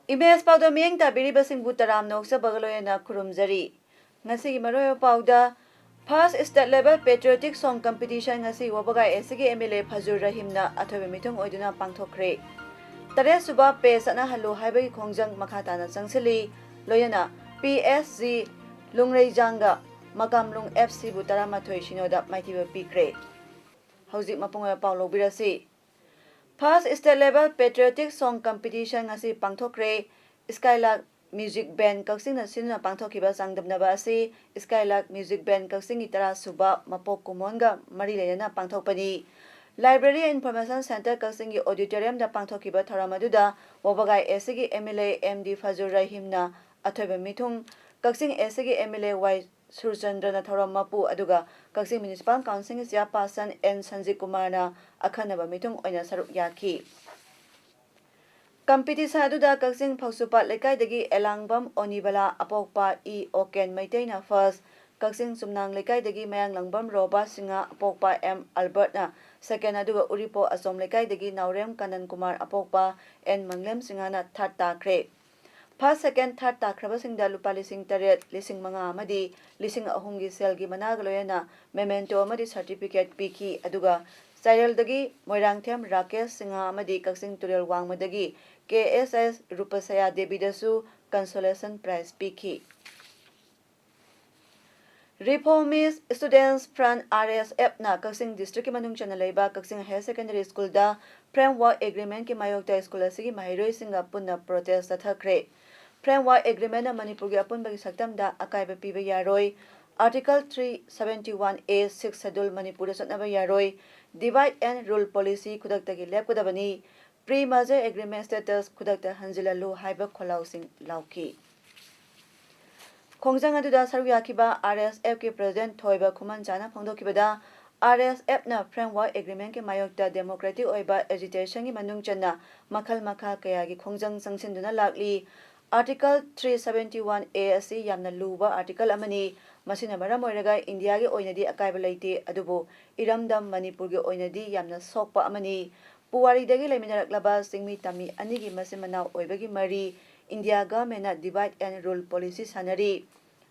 Imes pauda miyeng tabiribasingbu taramnok sa bagaloyana kurumjari. Ngasigi maroyo pauda First State Level Patriotic Song Competition ngasi wabagai SG MLA Fazur Rahimna athobe mitung oiduna pangthokre. Tare suba pe sana halu haibai khongjang makhatana changsili loyana PSG Lungreijanga Makamlung FC bu taramathoi sinoda maithiba pikre. Hauzik mapunga paulo birasi. First State Level Patriotic Song Competition ngasi pangthokre Skylark Music Band kaksingna sinna pangthokiba sangdamnaba asi Skylark Music Band kaksingi tara suba mapok kumonga mari lena pangthokpani Library Information Center kaksingi auditorium da pangthokiba tharamaduda wabagai SG MLA MD Fazur Rahimna athoiba mithung kaksing SG MLA Y Surchandra Thoram Mapu aduga Kaksing Municipal Council Chairperson N Sanjay Kumarna akhanaba mithung oina saruk yaki. Competition aduda Kaksing Phausupat Lekaidagi Elangbam Onibala Apokpa E Oken Maitaina first Kaksing Sumnang Lekaidagi Mayang Langbam Roba Singa Apokpa M Albertna second aduga Uripo Asom Lekaidagi Naurem Kanan Kumar Apokpa N Manglem Singana third takre. First, second, third takrabasingda lupa lising taret, lising mga amadi, lising ahungi selgi managaloyana, memento amadi certificate piki, aduga, Cyrildagi, Moirangthem, Rakesh, Singa amadi, Kaksing Turel Wangmadagi, KSS, Rupasaya Debidasu, Consolation Prize piki. Reformist Students Front RSF na Kaksing District Manung Chanalaiba, Kaksing Higher Secondary School da, Framework Agreement ki Mayokta School asigi Mahiroi Singapur na protest athakre. Framework Agreement na Manipur gi apunbagi saktamda akaiba piba yaroi Article 371A 6 Schedule Manipur satnaba yaroi Divide and Rule Policy kudaktagi lepkudabani Pre-merger Agreement Status kudakta hanjilalu haiba kholausing lauki Khongjang aduda saruyakiba RSF ki President Thoiba Khumanchana phongdokibada RSF na Framework Agreement ki mayokta democratic oiba agitation gi manung channa makhal makha kaya gi khongjang sangsinduna lakli Article 371A asi yamna luba article amani masina maram oiraga India gi oinadi akaiba leite adubo iramdam Manipur gi oinadi yamna sokpa amani puwari dagi leminaraklaba singmi tami anigi masimana oibagi mari India government na divide and rule policy sanari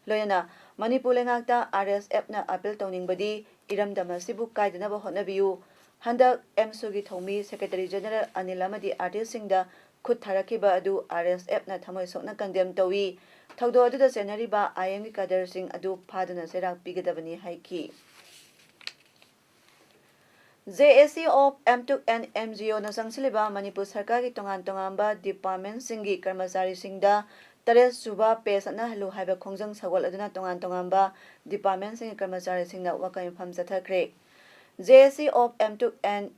loyana Manipur lengakta RSF na appeal tawningbadi iramdam asibu kaidanaba hotnabiyu handak MSU gi thomi Secretary General Anil amadi artist singda Khut Tharakiba adu RSF na thamoi sokna condemn tawi thaudo aduda senariba IM gi kadar sing adu phaduna serak pigadabani haiki JAC of M2 and MGO na sangsiliba Manipur Sarkar gi tongan-tongamba department singi karmachari singda tare suba pesana halu haiba khongjang sagol aduna tongan-tongamba department singi karmachari singna wakai pham chathakre JAC of M2 and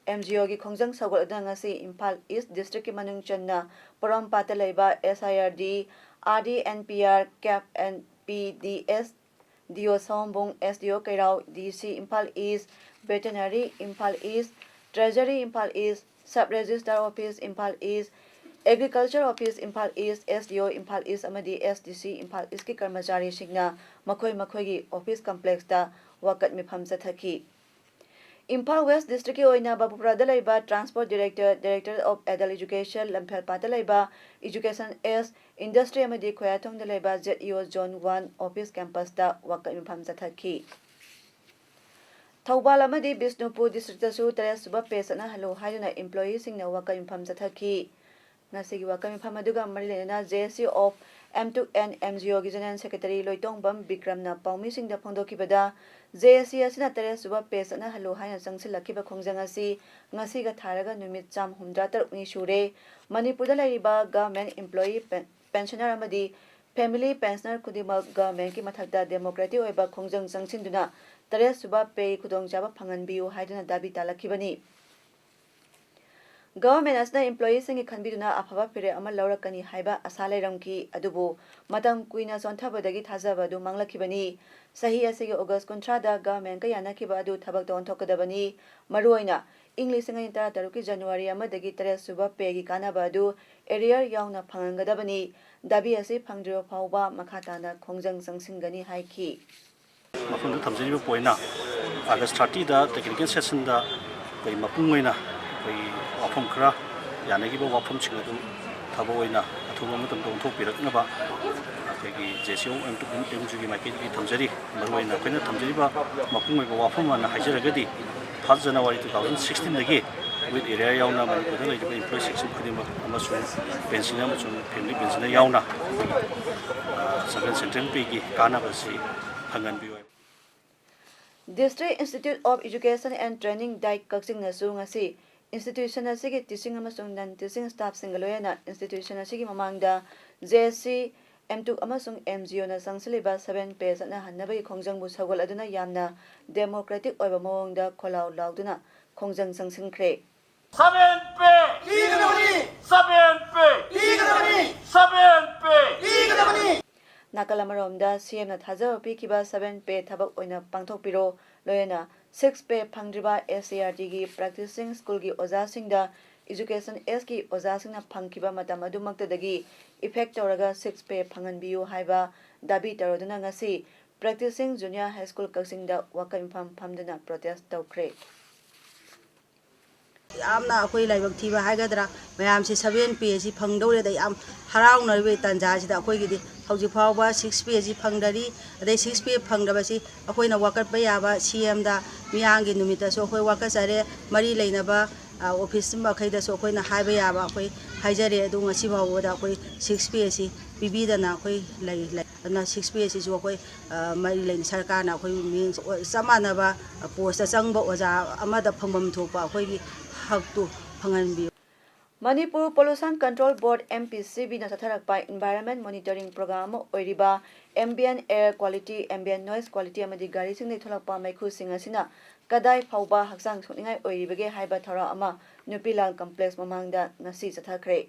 MGO gi khongjang sagol aduna ngasi Imphal East District ki manung channa Param Patalaiba SIRD RDNPR CAP and PDS DO Sombong SDO Kairao DC Imphal East Veterinary Imphal East Treasury Imphal East Sub-Register Office Imphal East Agriculture Office Imphal East SDO Imphal East amadi SDC Imphal East ki karmachari singna makhoi gi office complex da wakat mifam chathaki Imphal West District ki oina Babuprada laiba Transport Director Director of Adult Education Lamphel Pata laiba Education S Industry amadi Khoyathong da laiba ZEO Zone 1 Office Campus da wakat mifam chathaki Thawbal amadi Bisnupur District su tare suba pesana halu hayuna employees singna wakat mifam chathaki Nasigi wakami Pamaduga Marilena JC of M2 and MGO General Secretary Loitongbam Bikramna Paumi Singh da Phongdokibada JC asina tare suba pesana halu haina sangsilakiba khongjang asi ngasiga tharaga numit cham humdra tarukni shure Manipurda laiba government employee pensioner amadi family pensioner kudima government ki mathakda democratic oiba khongjang sangsinduna tare suba pe khudongchaba phanganbiu haiduna dabi talakibani Government asna employees singi khanbiduna afaba pire ama laurakani haiba asa leiramki adubu matam kuina sonthabadagi thajabadu manglakibani sahi asigi August 13 da government ka yanakiba adu thabak ton thokadabani maruoina English ngai tara taruki January amadagi 3 suba pegi kanaba adu area yauna phangangadabani dabi ase phangdro phauba makhatana khongjang sangsingani haiki mafunda thamjani poina August 30 da technical session da kai mapungaina kai wafam khra yanagi ba wafam chinga dum thabo oina athuma matam dong thok pirakna ba kai gi jesio M2 gi market gi thamjari maroina kaina thamjari ba mapungai ba wafam na hajaragadi 1 January 2016 dagi with area yauna man ko dai ga employee section khudima amasu pension amasu family pension yauna second central pay gi kana ba si phangan bi District Institute of Education and Training Dai Kaksing nasu ngasi institution asigi teaching amasung non teaching staff singaloyana institution asigi mamangda JSC M2 amasung MGO na sangsiliba 7 page na hannabai khongjang bu sagol aduna yamna democratic oiba mawngda kholau lauduna khongjang sangsingkhre 7 page igabani 7 page igabani 7 page igabani Nakalamaromda CM na thajaba pikiba 7 pay thabak oina pangthokpiro loyana 6 pay phangdriba SART gi practicing school gi oja singda education S gi oja singna phangkiba matam adumaktadagi effect tawraga 6 pay phanganbiyu haiba dabi taroduna ngasi practicing junior high school kaksingda wakam phamdana protest tawkhre Amna akoi laibak thiba haigadra mayam si 7 page phangdore da yam harau narwe tanja sida akoi gidi hauji phawba 6 page phangdari adai 6 page phangdaba si akoi na wakat ba yaba CM da miyangi numita so akoi wakat sare mari leinaba office ma khaida so akoi na haiba yaba akoi haijare adu ngasi bawda akoi 6 page bibi da na akoi lai na 6 page so akoi mari lein sarkar na akoi mi samana ba post changba oja amada phangmam thopa akoi gi haktu phanganbi Manipur Pollution Control Board MPCB na satharakpa Environment Monitoring Program oiriba ambient air quality ambient noise quality amadi gari sing nei tholakpa maikhu sing asina kadai phauba haksang soningai oiribage haiba thora ama Nupilal complex mamangda ngasi sathakhre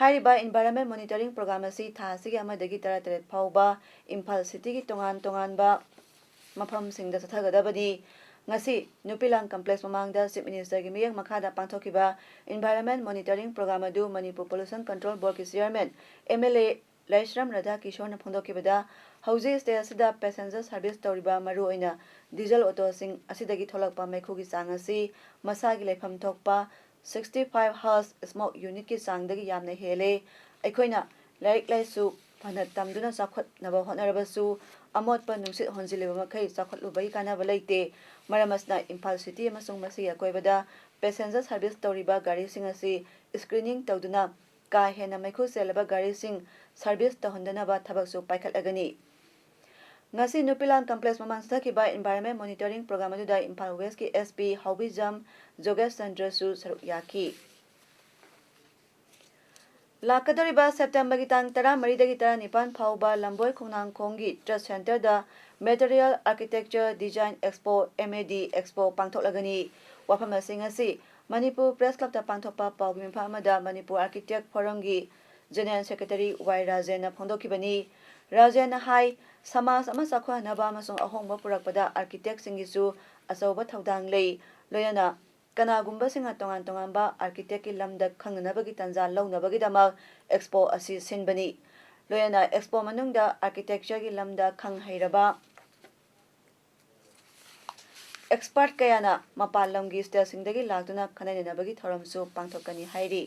hariba Environment Monitoring Program asi thasigi amadagi taratret phauba Imphal City gi tongan ba mafam singda sathagadabadi ngasi Nupilang complex mamangda Chief Minister gi miyang makhada pangthokiba Environment Monitoring Program adu Manipur Pollution Control Board ki Chairman MLA Laishram Radha Kishore na phondokibada hauji state asida passenger service tawriba maru oina diesel auto sing asidagi tholakpa maikhu gi chang asi masa gi lepham thokpa 65 Hz smoke unit ki changdagi yamna hele aikoina laik laisu phanat tamduna chakhot naba honarabasu amotpa nungsit honjileba makai chakhotlubai kana balaite maramasna Imphal City amasung masi akoibada passenger service tawriba gari sing asi screening tawduna ka hena maikhu selaba gari sing service tahondana ba thabaksu paikhatagani ngasi Nupilang complex mamang sakiba Environment Monitoring Program adu da Imphal West ki SP Hobijam Jogesh Chandra su saruk yaki Lakadoriba September gi tang 13 dagi 19 phauba Lamboi Khongnang Khonggi Trust Center da Material Architecture Design Expo MAD Expo pangthoklagani wafam asing asi Manipur Press Club ta pangthokpa pawgi mipha amada Manipur Architect Forum gi General Secretary Y Rajen na phondokibani Rajen hai samas ama sakwa naba amasung ahongba purakpada architect singisu asoba thaudang lei loyana kanagumba singa tongan ba architect ki lamda khangnabagi tanja lawnabagi damak expo asi sinbani loyana expo manungda architecture gi lamda khang hairaba expert kayana mapalamgi stasingdagi lagtuna khanaininabagi thoramsu pangthokani hairi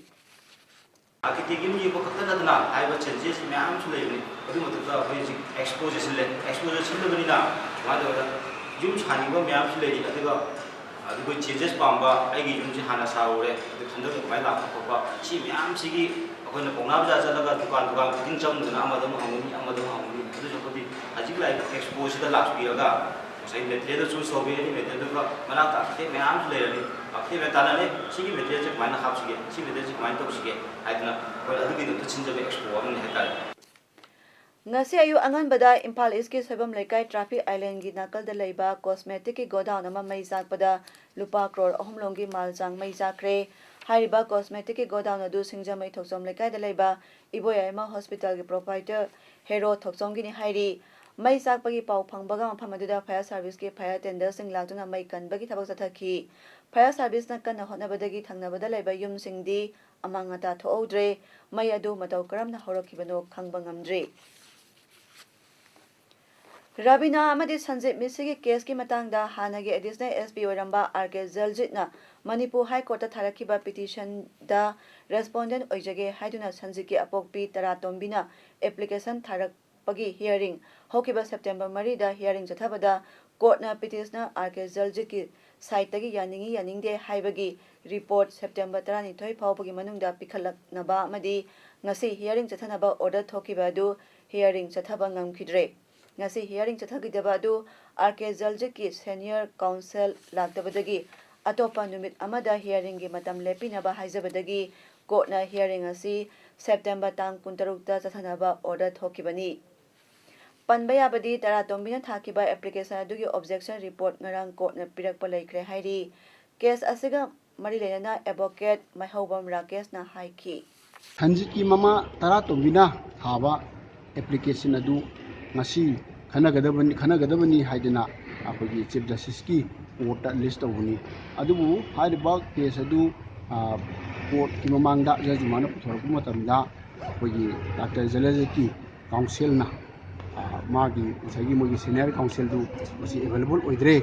architect ni ko khakta na aiba changes myam su leini adu matla basic exposition le na ma da jum chani ba myam su leini adu ko changes pamba ai gi jum chi hana saure adu khanda ko mai la ko ba chi myam si gi akoi na pongna ba ja la dukan ting cham na amada ma hamuni adu jo ko di ajik la expose da last year ga sai material chu so be ni material ko mana ta te myam su leini akhi me tana ne chi gi material chek mana khap sige chi material chek mai to sige aidna ko adu gi to chin jabe expo an heta ngasi ayu angan bada Imphal East ki sabam lekai traffic island gi nakal da leiba cosmetic ki godown ama mai jakpada lupa crore ahumlong gi maljang mai jakre Hariba cosmetic ki godown adu Singjamai Thoksom lekai da leiba Iboyaima Hospital ki proprietor Hero Thoksom gi ni hairi mai sakpagi pau phangbaga mafam aduda fire service ki fire tender sing lagtuna mai kanbagi thabak sathaki fire service na kana honabadagi thangnabada leiba yum singdi amangata thoudre mai adu matau karamna horakibano khangba ngamdre Rabina amadi Sanjit Misigi case ki matangda hanagi additional SP oiramba RK Zaljitna Manipur High Court tharakiba petition da respondent oijage haiduna Sanjit ki apokpi Taratombina application tharakpagi hearing hokiba September 3 da hearing jathabada court na petitioner RK Zaljit ki site tagi yaningi yaningde haibagi report September 12 phawbagi manungda pikhalaknaba amadi ngasi hearing jathanaba order thokiba du hearing jathaba ngamkhidre ngasi hearing chathagidaba du RK Zaljit ki senior counsel lagtabadagi atopa numit amada hearing gi matam lepinaba haijabadagi court na hearing asi September tang 16 ta chathanaba order thokibani panbaya badi Taratombina thakiba application adugi objection report ngarang court na pirakpa laikre hairi case asiga mari lenana advocate Maihobam Rakesh na haiki Sanjit ki mama Taratombina thaba application adu ngasi khanagadabani haidina akogi chief justice ki court list tawuni adubu haiba case adu court ki mamangda judgment puthorku matamda akogi Dr. Zaljit ki counsel na magi sagi mogi senior counsel du masi available oidre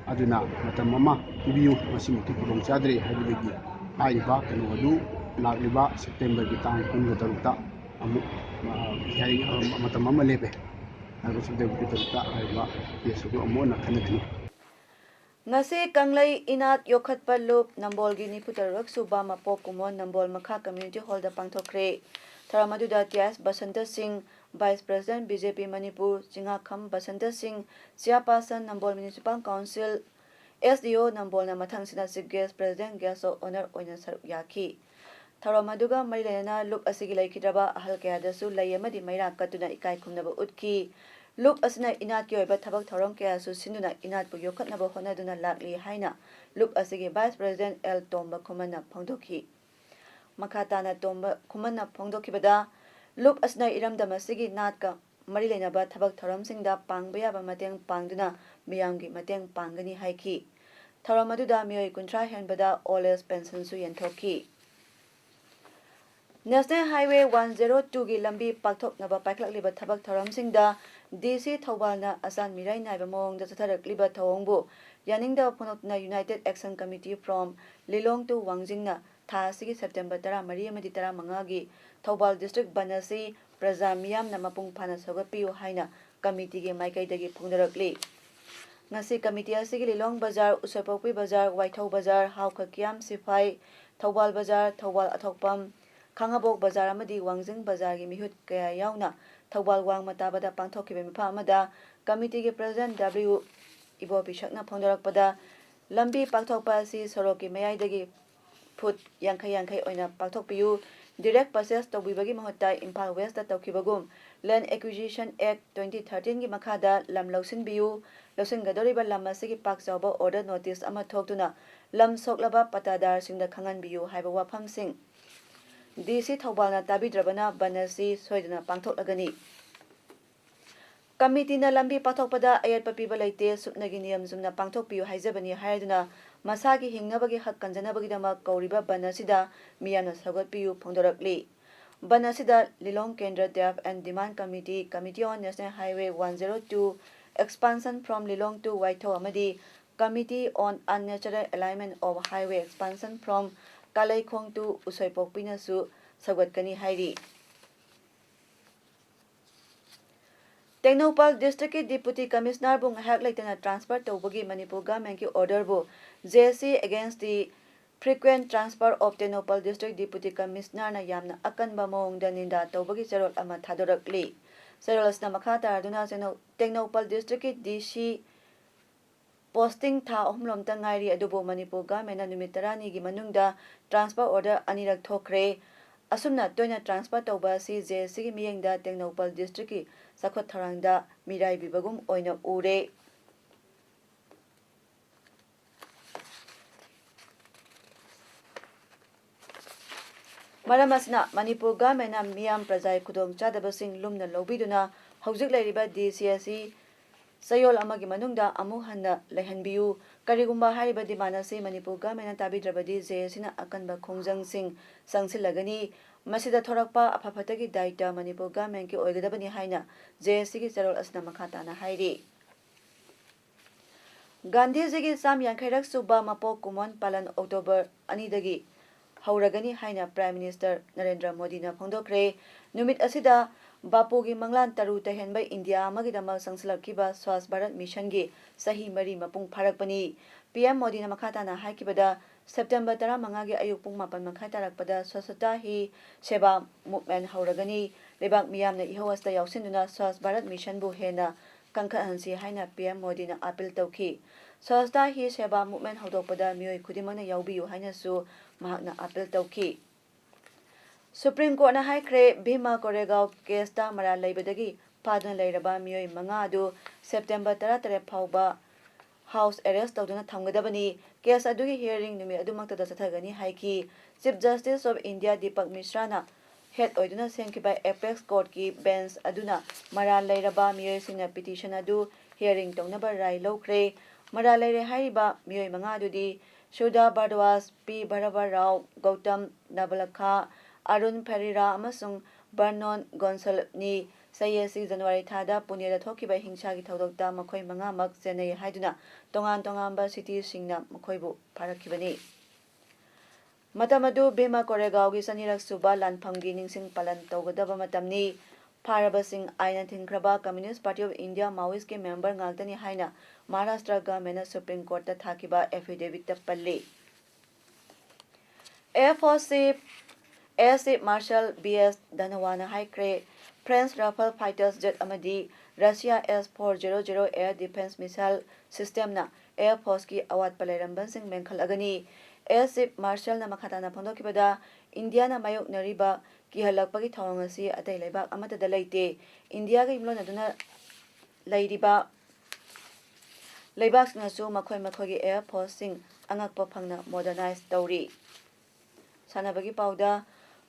aduna matam mama ibiyu masi mutu kurong chadre haibigi haiba kanu adu lagliba September ki tang 13 ta amu hearing matam mama lebe Ngasi Kanglai Inat Yokhatpa Loop Nambolgi Niputarok Suba Mapok Kumon Nambol Makha Community Hall da Pangthokre Tharamaduda TS Basanta Singh Vice President BJP Manipur Jingakham Basanta Singh Chairperson Nambol Municipal Council SDO Nambol na mathangsina Chief Guest President Guest of Honor oina saruk yaki Tharamaduga Marilena Loop asigi laikhidraba ahal kayadasu layamadi maira katuna ikai khumnaba utki Loop asina inat ki oiba thabak thorong kayasu sinuna inat bu yokhatnaba honaduna lakli haina Loop asigi Vice President L Tomba Khumana phongdokhi Makhatana Tomba Khumana phongdokhibada Loop asina iramdam asigi natka marilenaba thabak thorom singda pangbaya ba mateng pangduna miyamgi mateng pangani haiki Tharamaduda miyoi kuntra henbada oles pension su yenthokhi National Highway 102 gi lambi pakthoknaba paiklakliba thabak thoramsingda DC Thaubalna Asan Mirai naiba mawngda chatharakliba thawongbu yaningda phonotna United Action Committee from Lilong to Wangjingna tha asigi September 13 amadi 15 gi Thaubal District Banasi Praja Miyamna mapung phana sogapiyu haina committee gi maikaidagi phungdarakli ngasi committee asigi Lilong Bazar Usapokpi Bazar Waithau Bazar Haukhakiam Sifai Thaubal Bazar Thaubal Athokpam Khangabok Bazar amadi Wangjing Bazar gi mihut kaya yauna Thaubal Wang matabada pangthokhibe mifa amada committee gi president W Ibo Bishakna phongdarakpada lambi pakthokpa si soroki mayaidagi foot yankai oina pakthokpiyu direct process tawbibagi mahutta Impal West da tawkhibagum Land Acquisition Act 2013 gi makhada lam lausinbiyu lausingadoriba lam asigi pakchawba order notice ama thoktuna lam soklaba patadar singda khanganbiyu haiba wafamsing DC Thaubalna tabidrabana banasi soidana pangthoklagani Committee na lambi pathokpada ayatpa piba leite supnagi niyam jumna pangthokpiyu haijabani haiduna masagi hingnabagi hak kanjanabagi dama kauriba banasida miyana sagatpiyu phongdorakli banasida Lilong Kendra Deaf and Demand Committee on National Highway 102 expansion from Lilong to Waithau amadi Committee on Unnatural Alignment of Highway expansion from Kalaikhong to Usoipokpina su sagatkani hairi Technopal District Deputy Commissioner bung hak laitana transfer tawbagi Manipur government ki order bu JC against the frequent transfer of Technopal District Deputy Commissioner na yamna akanba mawngda ninda tawbagi charol ama thadorakli Serolasna makha taraduna Technopal District DC posting tha ohmlom ta ngairi adubo Manipur government na numit 10 gi manungda transfer order anirak thokre asumna toina transfer tawba si JC gi miyengda Technopal District ki sakhot tharangda mirai bibagum oina ure Maram asina Manipur government miyam prajai khudong chadabasing lumna lobiduna hojik lairiba DCSE sayol amagi manungda amu hanna lehanbiu karigumba hariba dimanasi Manipur government tabidrabadi JSC akanba khongjang sing sangsilagani masida thorakpa apaphatagi daita Manipur government ki oigadabani haina JSC ki charol asna makhatana hairi Gandhi ji ki sam yankairak suba mapok kumon palan October anidagi hauragani haina Prime Minister Narendra Modi na phongdokre numit asida Bapugi Manglan Taru Tahenbai India Magidama Sangsalakkiba Swas Bharat Mission gi sahi mari mapung pharakpani PM Modi na makhatana haikibada September 15 gi ayuk pung 8 makhai tarakpada Swasthata hi Seva Movement hauragani lebak miyamna ihawasta yausinduna Swas Bharat Mission bu hena kangkhansi haina PM Modi na appeal tawki Swasthata hi Seva Movement haudokpada miyoi khudimangna yaubiyu haina su mahakna appeal tawki Supreme Court na haikre Bhima Koregaon case ta mara laibadagi paduna lairaba miyoi manga adu September 13 phauba house arrest tawduna thamgadabani case adugi hearing numi adumakta da sathagani haiki Chief Justice of India Deepak Mishra na head oiduna semkiba apex court ki bench aduna mara lairaba miyoi singna petition adu hearing tawnaba rai lokre mara laire hairiba miyoi manga adudi Sudha Bardwaj P Bharavar Rao Gautam Nabalakha Arun Perira amasung Vernon Gonsalves ni sayesi January thada Pune da thokiba hingsa gi thodokta makhoi manga mak Chennai haiduna tongan tongamba city singna makhoibu pharakhibani matamadu Bhima Koregaon gi sanirak suba lanphamgi ningsing palan tawgadaba matamni pharabasing aina thingkraba Communist Party of India Maoist ke member ngagtani haina Maharashtra government Supreme Court ta thakiba affidavit ta palli Air Force Air Chief Marshal B.S. Dhanawana haikre French Rafale fighters jet amadi Russia S-400 air defense missile system na Air Force ki awat palairamban sing menkhal agani Air Chief Marshal na makhatana phondokibada India na mayok nariba ki halakpagi thawang asi atai leibak amata da laite India ga imlon aduna lairiba leibak na su makhoi gi Air Force sing angakpa phangna modernize tawri sanabagi pauda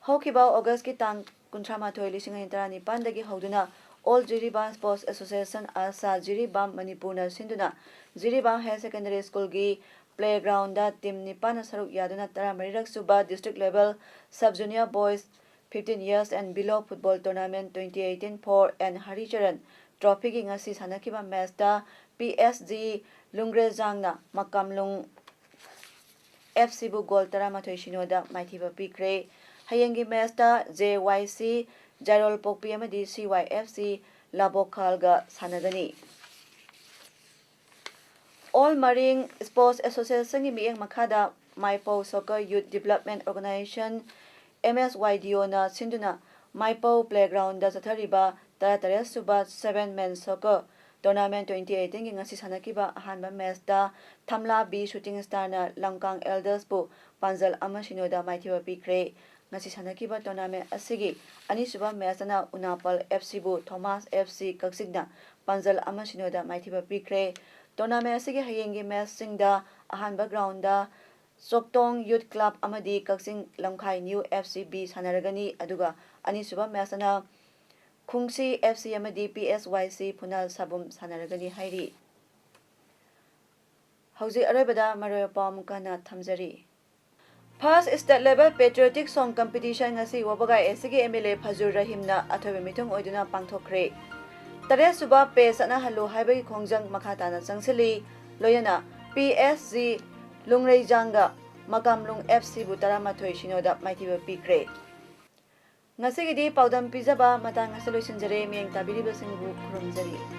Hokiba August ki tang kuntramathoi lising hintarani pandagi hauduna All Jiribam Sports Association Asa Jiribam Manipur na sinduna Jiribam Higher Secondary School gi playground da team nipana saruk yaduna tara marirak suba district level sub junior boys 15 years and below football tournament 2018 for and Haricharan trophy gi ngasi sanakiba match da PSG Lungrejang na Makamlung FC bu goal tara mathoi shinoda maithiba pikre Hayengi Mesta JYC Jarol Pokpi amadi CYFC Labokhalga sanagani All Marine Sports Association gi mieng makhada Maipo Soccer Youth Development Organization MSYDO na sinduna Maipo Playground da sathariba taratare suba 7-man soccer tournament 2018 gi ngasi sanakiba ahanba match da Thamla B Shooting Star na Langkang Elders bu Panjal amashinoda maithiba pikre ngasi sanakiba tournament asigi anisuba match na Unapal FC bu Thomas FC Kaksigna Panjal amashinoda maithiba pikre tournament asigi hayengi match singda ahanba ground da Soktong Youth Club amadi Kaksing Lamkhai New FC B sanaragani aduga anisuba match na Khungsi FC amadi PSYC Punal Sabum sanaragani hairi Hauji arabada maropa mukana thamjari First state level patriotic song competition ngasi wabagai SG MLA Phajur Rahimna athobe mithung oiduna pangthokre tare suba pe sana halu haibai khongjang makhatana changsili loyana PSG Lungreijanga Makamlung FC butara mathoi shinoda maithiba pikre ngasi gidi paudam pijaba matang asalo sinjare mieng tabiri basingbu khurumjari